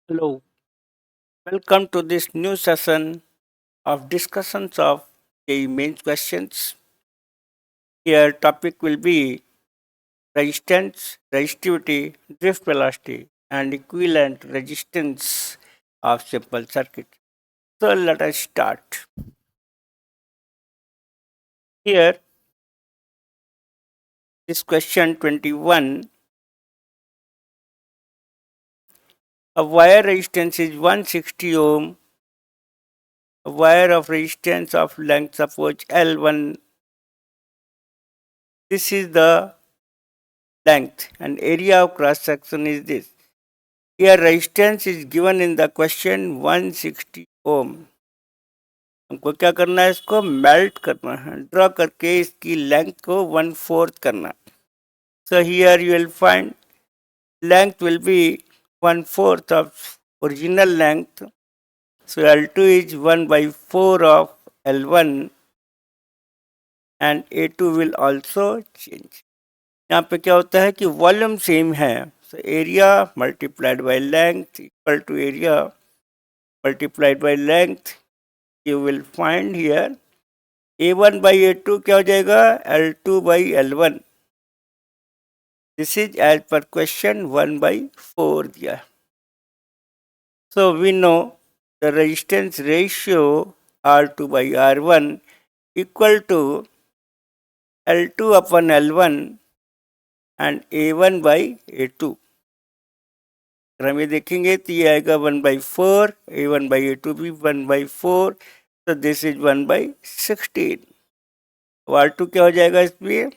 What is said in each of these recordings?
Hello, welcome to this new session of discussions of the main questions. Here topic will be resistance, resistivity, drift velocity and equivalent resistance of simple circuit. So let us start. Here this question 21, a wire resistance is 160 ohm, a wire of resistance of length suppose L1. This is the length and area of cross section is this. Here resistance is given in the question 160 ohm. हमको क्या करना है, इसको melt करना है, draw करके इसकी length को 1/4 करना. So here you will find length will be 1/4 of original length. So L2 is 1/4 of L1 and A2 will also change. यहाँ पे क्या होता है कि वॉल्यूम सेम है. So area multiplied by length equal to area multiplied by length. You will find here A1 by A2 क्या हो जाएगा, L2 by L1. This is as per question 1/4 दिया. So we know the resistance ratio R2 by R1 equal to L2 upon L1 and A1 by A2. अगर हम ये देखेंगे तो ये आएगा 1/4, A1 by A2 भी 1/4. तो दिस इज 1/16. R2 क्या हो जाएगा इसमें,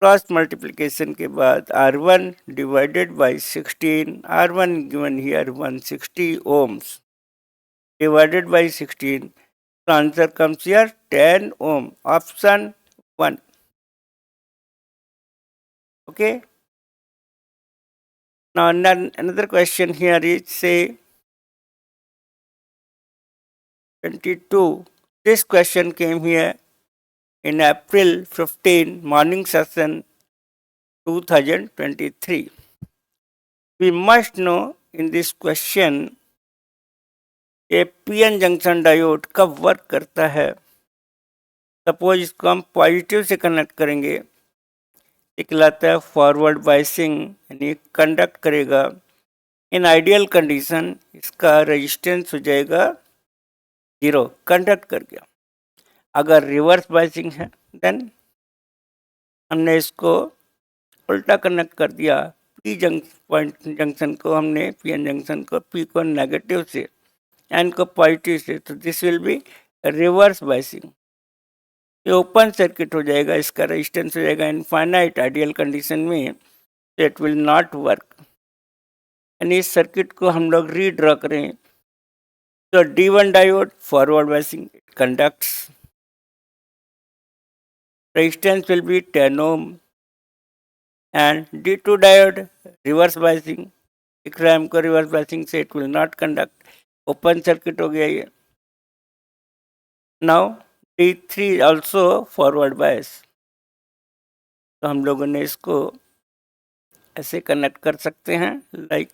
क्रॉस मल्टीप्लिकेशन के बाद R1 divided by 16. R1 given here 160 ohms divided by 16. तो answer comes here 10 ohm. Option 1. Okay. Now another question here is say 22. This question came here in April 15 morning session 2023. We must know in this question ये PN junction diode कब work करता है. Suppose इसको हम positive से connect करेंगे, कहलाता है फॉरवर्ड बायसिंग, यानी कंडक्ट करेगा. इन आइडियल कंडीशन इसका रेजिस्टेंस हो जाएगा 0, कंडक्ट कर गया. अगर रिवर्स बायसिंग है देन हमने इसको उल्टा कनेक्ट कर दिया. पी जंक्शन को हमने पीएन जंक्शन को पी को नेगेटिव से एन को पॉजिटिव से, तो this will be reverse biasing. ये ओपन सर्किट हो जाएगा, इसका रेजिस्टेंस हो जाएगा इनफाइनाइट. आइडियल कंडीशन में इट विल नॉट वर्क. यानी इस सर्किट को हम लोग रीड्रॉ करें तो D1 diode forward biasing conducts, resistance will be 10 ohm. And D2 diode reverse biasing, दिख रहा है हमको रिवर्स बायसिंग से it will not conduct. Open circuit हो गया ये. Now D3 also forward bias. तो हम लोगों ने इसको ऐसे कनेक्ट कर सकते हैं like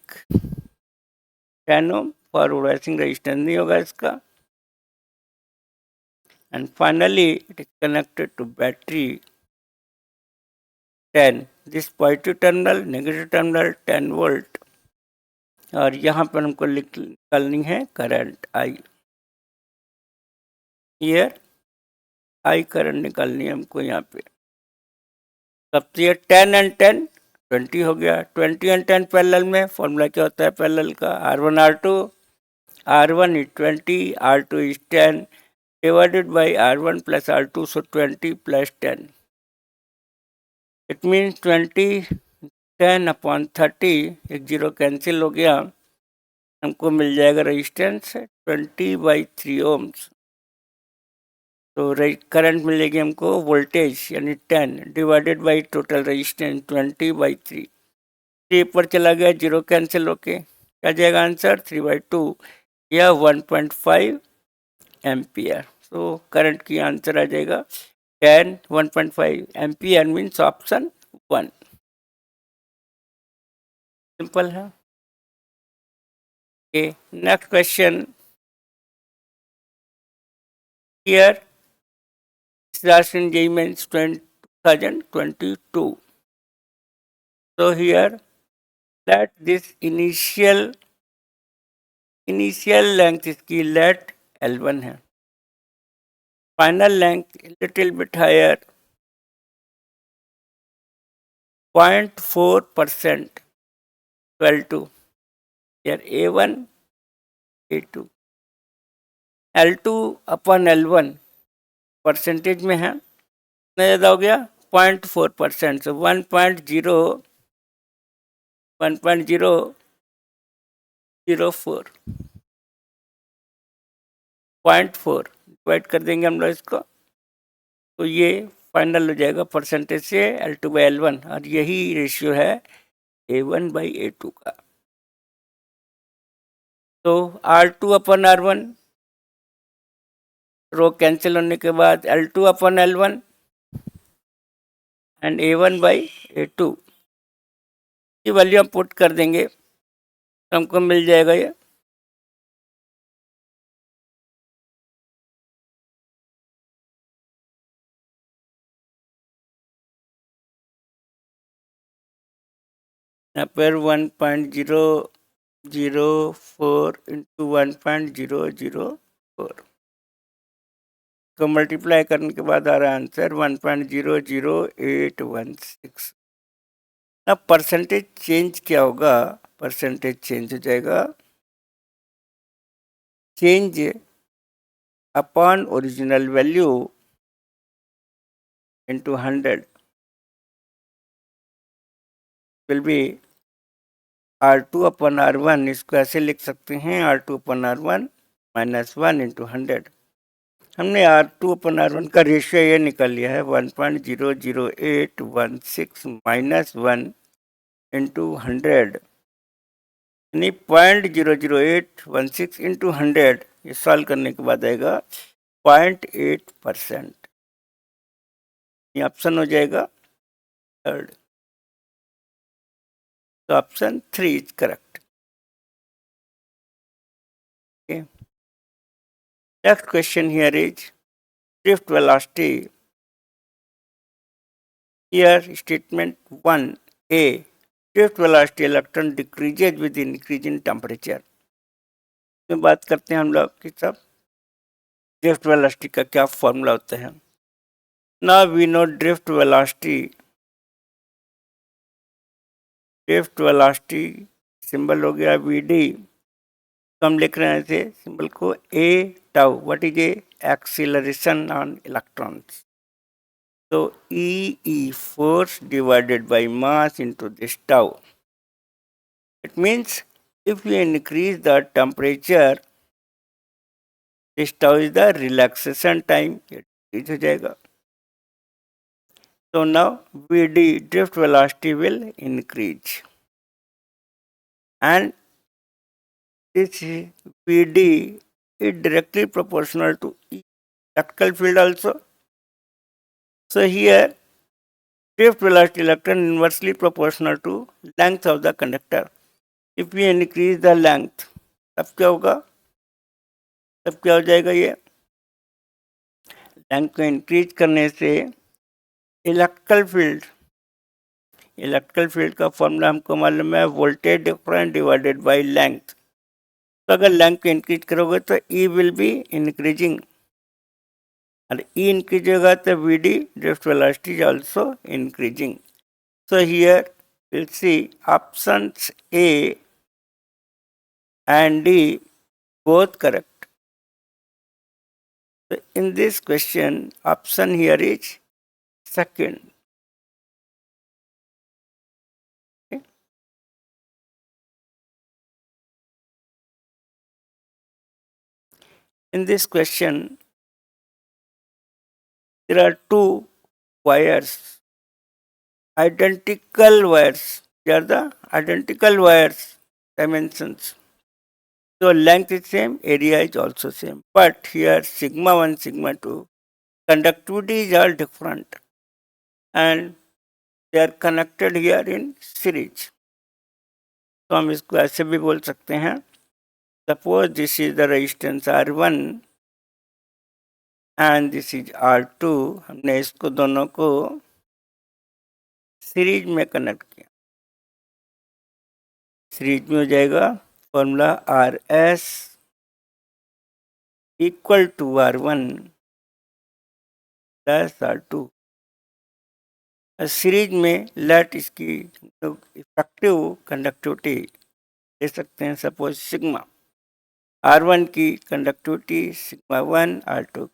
10 ohm. Forward biasing resistance नहीं होगा इसका. And finally it is connected to battery 10. This positive terminal, negative terminal 10 volt. और यहाँ पर हमको निकालनी है current I. Here I current निकालनी है हमको यहाँ पे. तब तो ये 10 and 10 20 हो गया. 20 and 10 पैरेलल में फॉर्मूला क्या होता है पैरेलल का, R1 R2. R1 is 20, R2 is 10 divided by R1 plus R2, so 20 plus 10. It means 20 10 upon 30, एक जीरो कैंसिल हो गया. हमको मिल जाएगा रेजिस्टेंस 20/3 ohms. तो करंट मिलेगी हमको वोल्टेज यानी 10 डिवाइडेड बाई टोटल रेजिस्टेंस 20/3. 3 पर चला गया, जीरो कैंसिल होके क्या जाएगा आंसर 3/2 या 1.5 एम्पियर. तो करंट की आंसर आ जाएगा 10 1.5 एम्पियर मीन्स ऑप्शन 1. सिंपल है. Okay, next question here. Last in JEE Mains 2022. So here, let this initial length इसकी let L1 है. Final length little bit higher, 0.4% to L2. Here A1, A2. L2 upon L1 percentage में है, कितना ज़्यादा हो गया 0.4%. So 1.004 0.4 divide कर देंगे हम लोग इसको, तो ये फाइनल हो जाएगा परसेंटेज से L2/L1, और यही रेशियो है A1/A2 का. तो R2/R1 रो कैंसिल होने के बाद L2/L1 एंड A1/A2 की वैल्यू हम पुट कर देंगे तो हमको मिल जाएगा ये यहाँ पर 1.004 इंटू 1.004 को मल्टीप्लाई करने के बाद आ रहा है आंसर 1.00816. अब परसेंटेज चेंज क्या होगा, परसेंटेज चेंज हो जाएगा change upon original value into 100 will be R2/R1. इसको ऐसे लिख सकते हैं R2/R1 -1 इंटू 100. हमने R2/R1 का रेशियो ये निकाल लिया है 1.00816 -1 इंटू 100, यानी 0.00816 इंटू 100. ये सॉल्व करने के बाद आएगा 0.8%. ये ऑप्शन हो जाएगा थर्ड. तो option 3 is correct. Okay. Next question here is drift velocity. Here statement 1A, drift velocity electron decreases with increase in temperature. इसमें बात करते हैं हम लोग कि सब drift velocity का क्या फॉर्मूला होता है. Now we know drift velocity symbol हो गया VD. तो हम लिख रहे हैं ऐसे सिंबल को A tau. What is a acceleration on electrons. So E force divided by mass into this tau. It means if we increase the temperature, this tau is the relaxation time. It हो जाएगा. So now VD drift velocity will increase, and this VD is directly proportional to electrical field also. So here drift velocity electron inversely proportional to length of the conductor. If we increase the length, तब क्या होगा, तब क्या हो जाएगा, ये length को increase करने से इलेक्ट्रिकल फील्ड का फॉर्मूला हमको मालूम है voltage difference divided by length. तो अगर लेंथ को इंक्रीज करोगे तो E विल बी इंक्रीजिंग, और E इंक्रीज होगा तो VD drift velocity is also increasing. So here we'll see options A and D both correct. So in this question, option here is second. Okay. In this question, there are two wires, identical wires. They are the identical wires dimensions. So length is same, area is also same. But here sigma 1, sigma 2, conductivities are different, and they are connected here in series. तो हम इसको ऐसे भी बोल सकते हैं suppose this is the resistance R1 and this is R2। हमने इसको दोनों को सीरीज में कनेक्ट किया। सीरीज में हो जाएगा formula RS equal to R1 plus R2। Series में लेट इसकी इफेक्टिव कंडक्टिविटी ले सकते हैं, सपोज सिग्मा। R1 की कंडक्टिविटी सिग्मा 1, R2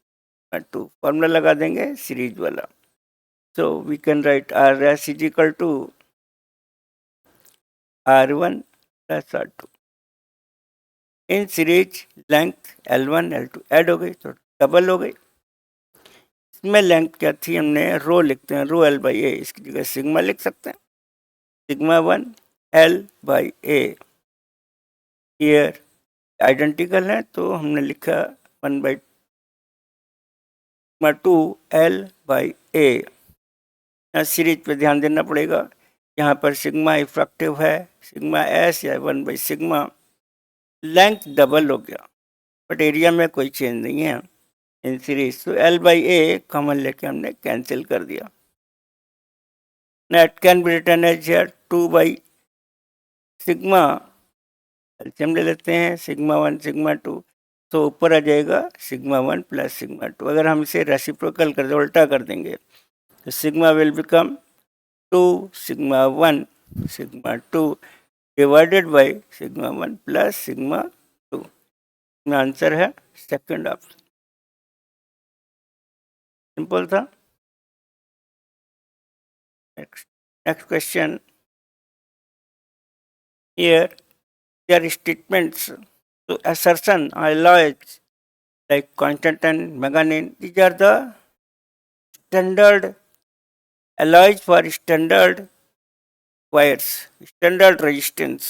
2 फॉर्मूला लगा देंगे सीरीज वाला। So we can write RS is equal to R1 plus R2। In series length L1 L2 add हो गई तो डबल हो गई। इसमें लेंथ क्या थी, हमने रो लिखते हैं, रो L/A, इसकी जगह सिग्मा लिख सकते हैं, सिग्मा 1 L/A। ईयर आइडेंटिकल है तो हमने लिखा 1/2 L/A। सीरीज पे ध्यान देना पड़ेगा, यहाँ पर सिग्मा इफेक्टिव है, सिग्मा S या 1/सिग्मा। लेंथ डबल हो गया बट एरिया में कोई चेंज नहीं है इन सीरीज, तो L/A कॉमन लेके हमने कैंसिल कर दिया। Net can be written as here 2/सिग्मा, एलसीएम ले लेते हैं, सिग्मा 1 सिग्मा 2, तो ऊपर आ जाएगा सिग्मा 1 प्लस सिग्मा 2। अगर हम इसे रेसिप्रोकल कर दे, उल्टा कर देंगे, तो sigma will become 2 sigma 1 sigma 2 divided by sigma 1 plus sigma 2। इसमें आंसर है सेकंड ऑप्शन। सिंपल था। Next question. Here there statements to assertion alloys like Constantan, manganese, these are the standard alloys for standard wires, standard resistance.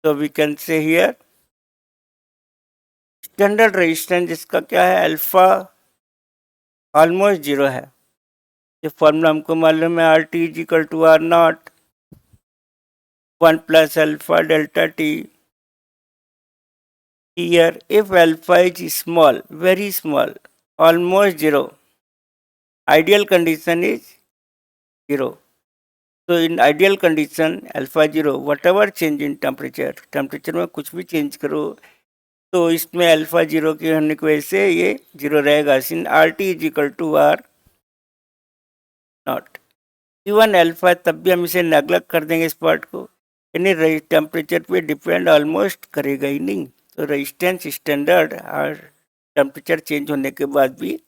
So we can say here standard resistance जिसका क्या है, alpha almost zero है। ये formula हमको मालूम है, R T is equal to R not 1 plus alpha delta T. Here if alpha is small, very small, almost zero, ideal condition is 0. So in ideal condition alpha 0, whatever change in temperature, temperature में कुछ भी change करो तो इसमें alpha 0 के होने की वजह से ये 0 रहेगा। Sin R T is equal to R naught. Even alpha तब भी हम इसे नेगलेक्ट कर देंगे इस पार्ट को, यानी टेम्परेचर पे डिपेंड ऑलमोस्ट करेगा ही नहीं। तो रेजिस्टेंस स्टैंडर्ड और टेम्परेचर चेंज होने के बाद भी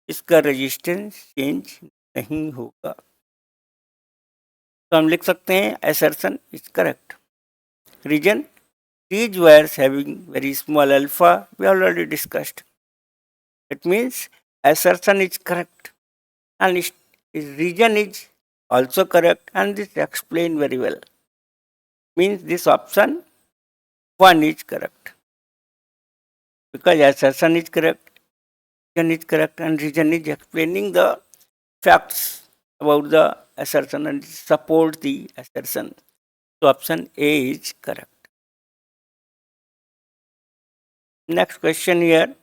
इसका रेजिस्टेंस चेंज नहीं होगा। तो हम लिख सकते हैं assertion is correct. Reason, these wires having very small alpha, we already discussed. It means assertion is correct and reason is also correct, and this explained very well. Means this option 1 is correct because assertion is correct, reason is correct, and reason is explaining the facts about the assertion and support the assertion. So option A is correct. Next question here.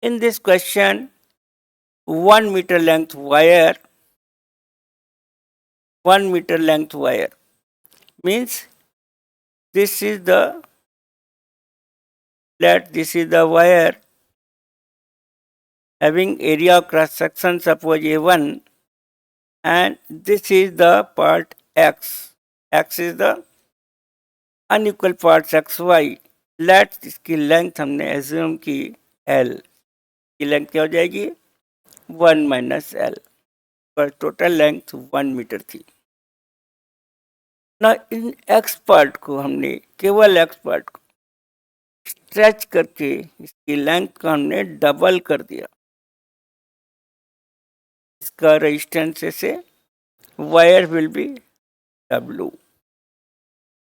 In this question, 1 meter length wire, 1 meter length wire means this is the wire having area of cross section, suppose A1, and this is the part X. X is the unequal parts XY. Let इसकी length हमने assume की L, की length क्या हो जाएगी 1 minus L, पर total length 1 metre थी ना। इन X पार्ट को हमने केवल X पार्ट को स्ट्रेच करके इसकी लेंथ को हमने डबल कर दिया। इसका रेजिस्टेंस से wire will be W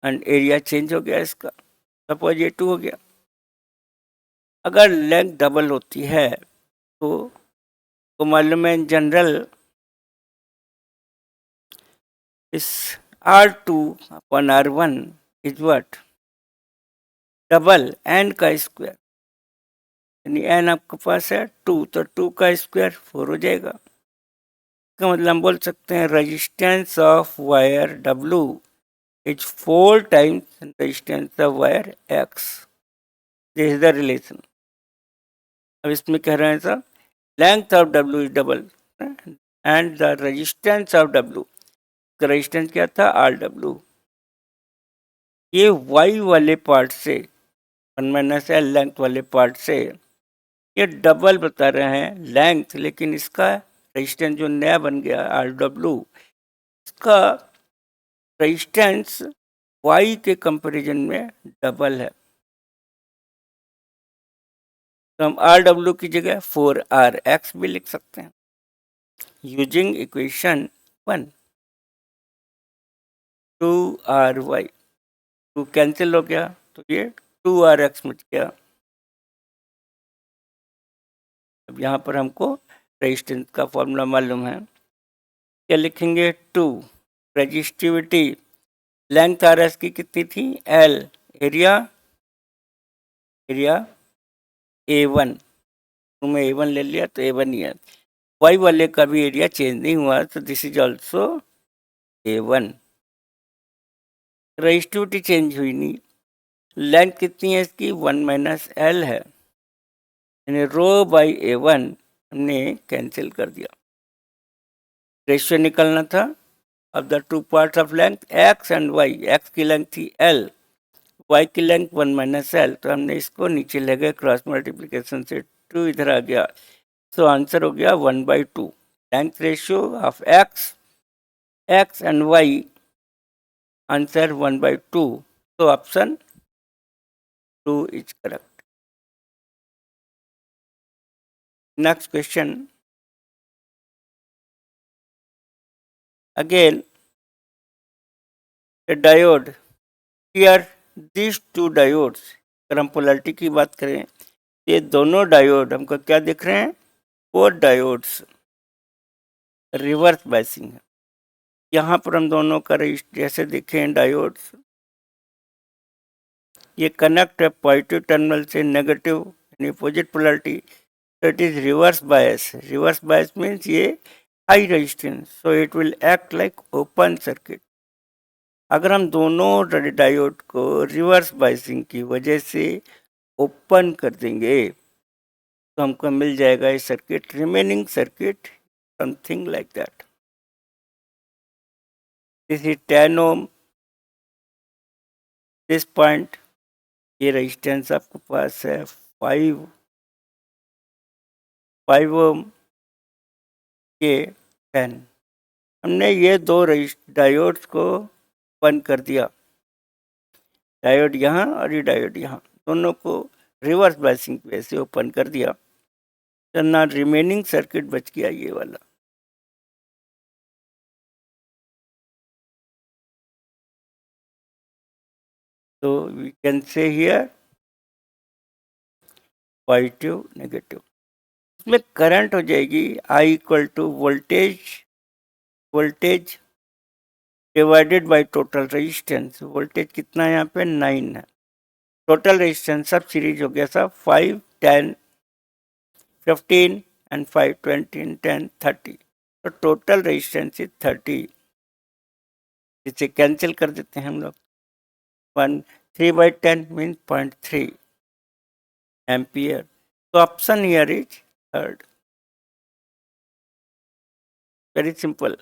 and area change हो गया इसका, सपोज ये 2 हो गया। अगर लेंथ डबल होती है तो मालूम है इन जनरल इस R2 upon R1 is what? Double n का स्क्वायर, यानी n आपके पास है 2, तो 2 का स्क्वायर 4 हो जाएगा। इसका मतलब हम बोल सकते हैं resistance of wire W is 4 times resistance of wire X। This is the relation. अब इसमें कह रहे हैं sir length of W is double and the resistance of W, का रेजिस्टेंस क्या था RW। ये Y वाले पार्ट से 1 - L लेंथ वाले पार्ट से ये डबल बता रहे हैं लेंथ, लेकिन इसका रेजिस्टेंस जो नया बन गया RW, इसका रेजिस्टेंस Y के कंपैरिजन में डबल है। तो हम RW की जगह 4RX भी लिख सकते हैं यूजिंग इक्वेशन 1। 2RY, 2 कैंसिल हो गया तो ये 2RX बच गया। अब यहाँ पर हमको रेजिस्टेंस का फॉर्मूला मालूम है, क्या लिखेंगे 2 रेजिस्टिविटी, लेंथ RS की कितनी थी L, एरिया A1, तुमने A1 ले लिया तो A1 ही है। Y वाले का भी एरिया चेंज नहीं हुआ, तो this is also A1। Resistivity change हुई नहीं, लेंथ कितनी है इसकी 1 - L है, यानी रो बाई A1 हमने कैंसिल कर दिया। रेशियो निकलना था of the two parts of length X and Y। X की लेंथ थी L, Y की लेंथ 1 - L, तो हमने इसको नीचे ले गए क्रॉस मल्टीप्लिकेशन से, 2 इधर आ गया, तो आंसर हो गया 1/2। Length ratio of X and Y, answer 1/2, तो option 2 is correct. Next question, again a diode, here these two diodes, अगर हम पोलैरिटी की बात करें, ये दोनों डायोड हमको क्या दिख रहे हैं, 4 डायोड्स रिवर्स बायसिंग है। यहाँ पर हम दोनों का जैसे देखें डायोड्स, ये कनेक्ट है पॉजिटिव टर्मिनल से नेगेटिव यानी अपोजिट पोलैरिटी, तो it is reverse bias. Reverse bias means ये high resistance, so it will act like open circuit. अगर हम दोनों डायोड को रिवर्स बायसिंग की वजह से ओपन कर देंगे तो हमको मिल जाएगा ये circuit, remaining circuit something like that. This is 10 ohm, this point, ये रेजिस्टेंस आपके पास है 5 ओम के 10। हमने ये दो डायोड्स को बंद कर दिया, डायोड यहाँ और ये डायोड यहाँ, दोनों को रिवर्स बायसिंग की वजह से ओपन कर दिया, तो ना रिमेनिंग सर्किट बच गया ये वाला। तो we can say here positive negative, इसमें करंट हो जाएगी I equal to voltage divided by total resistance. Voltage कितना है यहाँ पे 9 है, टोटल रेजिस्टेंस सब सीरीज हो गया सब 5, 10, 15 एंड 5, 20, 10, 30, तो टोटल रेजिस्टेंस इज 30। इसे कैंसिल कर देते हैं हम लोग, 3/10 मीन्स 0.3 एम्पियर, तो option here is third. Very simple.